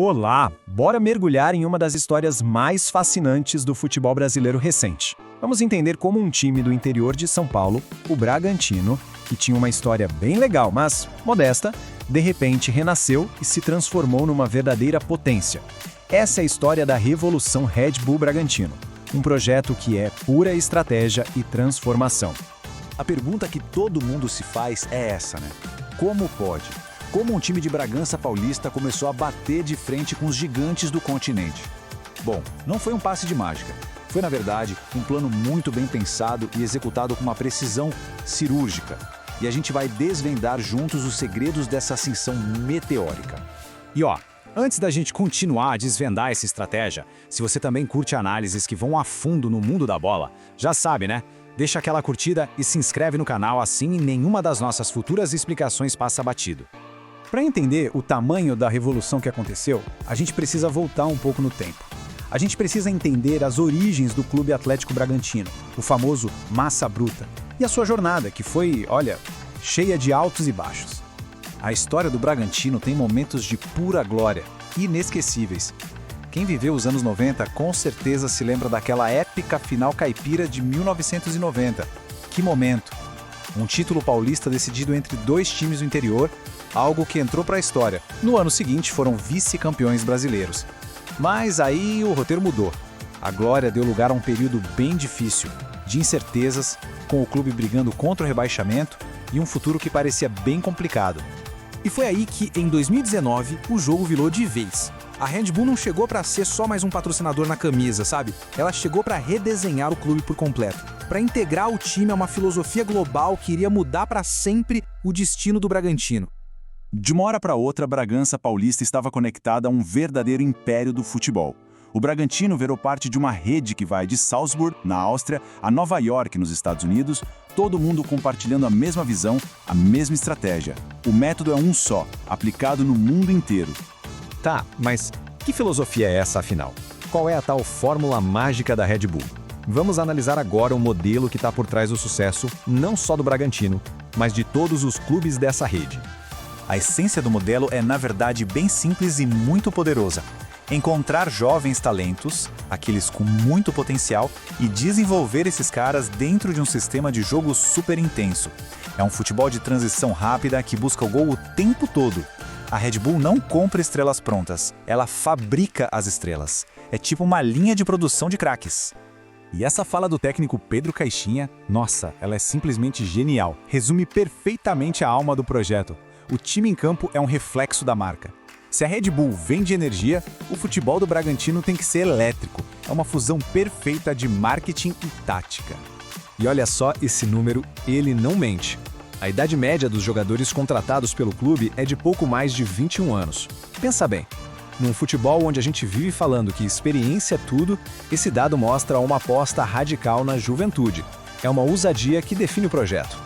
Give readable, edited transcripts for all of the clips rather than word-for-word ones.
Olá, bora mergulhar em uma das histórias mais fascinantes do futebol brasileiro recente. Vamos entender como um time do interior de São Paulo, o Bragantino, que tinha uma história bem legal, mas modesta, de repente renasceu e se transformou numa verdadeira potência. Essa é a história da Revolução Red Bull Bragantino, um projeto que é pura estratégia e transformação. A pergunta que todo mundo se faz é essa, né? Como pode? Como um time de Bragança Paulista começou a bater de frente com os gigantes do continente? Bom, não foi um passe de mágica. Foi, na verdade, um plano muito bem pensado e executado com uma precisão cirúrgica. E a gente vai desvendar juntos os segredos dessa ascensão meteórica. E ó, antes da gente continuar a desvendar essa estratégia, se você também curte análises que vão a fundo no mundo da bola, já sabe, né? Deixa aquela curtida e se inscreve no canal, assim nenhuma das nossas futuras explicações passa batido. Para entender o tamanho da revolução que aconteceu, a gente precisa voltar um pouco no tempo. A gente precisa entender as origens do Clube Atlético Bragantino, o famoso Massa Bruta, e a sua jornada, que foi, olha, cheia de altos e baixos. A história do Bragantino tem momentos de pura glória, inesquecíveis. Quem viveu os anos 90 com certeza se lembra daquela épica final caipira de 1990. Que momento! Um título paulista decidido entre dois times do interior, algo que entrou para a história. No ano seguinte foram vice-campeões brasileiros. Mas aí o roteiro mudou. A glória deu lugar a um período bem difícil, de incertezas, com o clube brigando contra o rebaixamento e um futuro que parecia bem complicado. E foi aí que, em 2019, o jogo virou de vez. A Red Bull não chegou para ser só mais um patrocinador na camisa, sabe? Ela chegou para redesenhar o clube por completo, para integrar o time a uma filosofia global que iria mudar para sempre o destino do Bragantino. De uma hora para outra, Bragança Paulista estava conectada a um verdadeiro império do futebol. O Bragantino virou parte de uma rede que vai de Salzburg, na Áustria, a Nova York, nos Estados Unidos, todo mundo compartilhando a mesma visão, a mesma estratégia. O método é um só, aplicado no mundo inteiro. Tá, mas que filosofia é essa, afinal? Qual é a tal fórmula mágica da Red Bull? Vamos analisar agora o modelo que está por trás do sucesso, não só do Bragantino, mas de todos os clubes dessa rede. A essência do modelo é, na verdade, bem simples e muito poderosa. Encontrar jovens talentos, aqueles com muito potencial, e desenvolver esses caras dentro de um sistema de jogo super intenso. É um futebol de transição rápida que busca o gol o tempo todo. A Red Bull não compra estrelas prontas, ela fabrica as estrelas. É tipo uma linha de produção de craques. E essa fala do técnico Pedro Caixinha, nossa, ela é simplesmente genial. Resume perfeitamente a alma do projeto. O time em campo é um reflexo da marca. Se a Red Bull vende energia, o futebol do Bragantino tem que ser elétrico. É uma fusão perfeita de marketing e tática. E olha só esse número, ele não mente. A idade média dos jogadores contratados pelo clube é de pouco mais de 21 anos. Pensa bem, num futebol onde a gente vive falando que experiência é tudo, esse dado mostra uma aposta radical na juventude. É uma ousadia que define o projeto.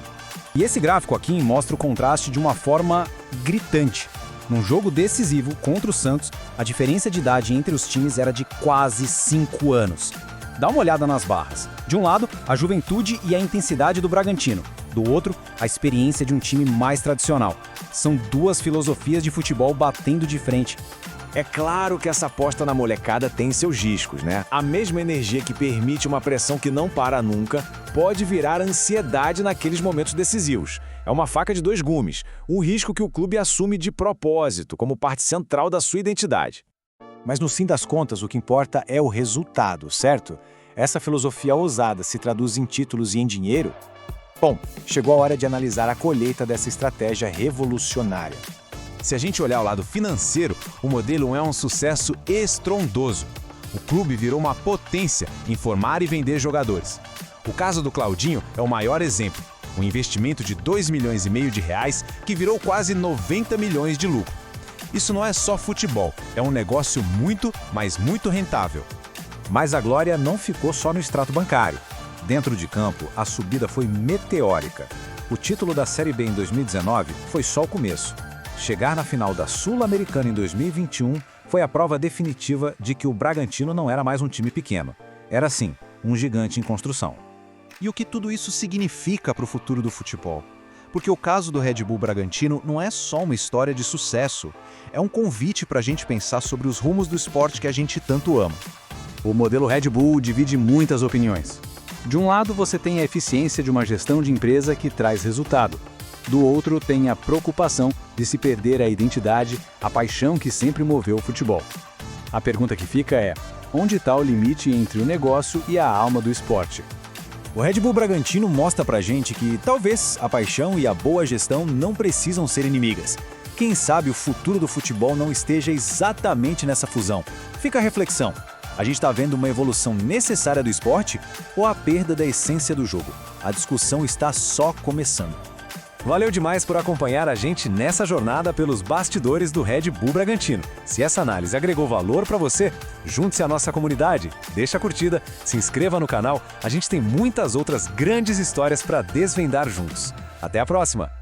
E esse gráfico aqui mostra o contraste de uma forma gritante. Num jogo decisivo contra o Santos, a diferença de idade entre os times era de quase 5 anos. Dá uma olhada nas barras. De um lado, a juventude e a intensidade do Bragantino. Do outro, a experiência de um time mais tradicional. São duas filosofias de futebol batendo de frente. É claro que essa aposta na molecada tem seus riscos, né? A mesma energia que permite uma pressão que não para nunca pode virar ansiedade naqueles momentos decisivos. É uma faca de dois gumes, um risco que o clube assume de propósito, como parte central da sua identidade. Mas no fim das contas, o que importa é o resultado, certo? Essa filosofia ousada se traduz em títulos e em dinheiro? Bom, chegou a hora de analisar a colheita dessa estratégia revolucionária. Se a gente olhar o lado financeiro, o modelo é um sucesso estrondoso. O clube virou uma potência em formar e vender jogadores. O caso do Claudinho é o maior exemplo. Um investimento de 2,5 milhões de reais que virou quase 90 milhões de lucro. Isso não é só futebol, é um negócio muito, mas muito rentável. Mas a glória não ficou só no extrato bancário. Dentro de campo, a subida foi meteórica. O título da Série B em 2019 foi só o começo. Chegar na final da Sul-Americana em 2021 foi a prova definitiva de que o Bragantino não era mais um time pequeno. Era, sim, um gigante em construção. E o que tudo isso significa para o futuro do futebol? Porque o caso do Red Bull Bragantino não é só uma história de sucesso, é um convite para a gente pensar sobre os rumos do esporte que a gente tanto ama. O modelo Red Bull divide muitas opiniões. De um lado, você tem a eficiência de uma gestão de empresa que traz resultado. Do outro, tem a preocupação de se perder a identidade, a paixão que sempre moveu o futebol. A pergunta que fica é: onde está o limite entre o negócio e a alma do esporte? O Red Bull Bragantino mostra pra gente que talvez a paixão e a boa gestão não precisam ser inimigas. Quem sabe o futuro do futebol não esteja exatamente nessa fusão? Fica a reflexão. A gente está vendo uma evolução necessária do esporte ou a perda da essência do jogo? A discussão está só começando. Valeu demais por acompanhar a gente nessa jornada pelos bastidores do Red Bull Bragantino. Se essa análise agregou valor para você, junte-se à nossa comunidade, deixa a curtida, se inscreva no canal, a gente tem muitas outras grandes histórias para desvendar juntos. Até a próxima!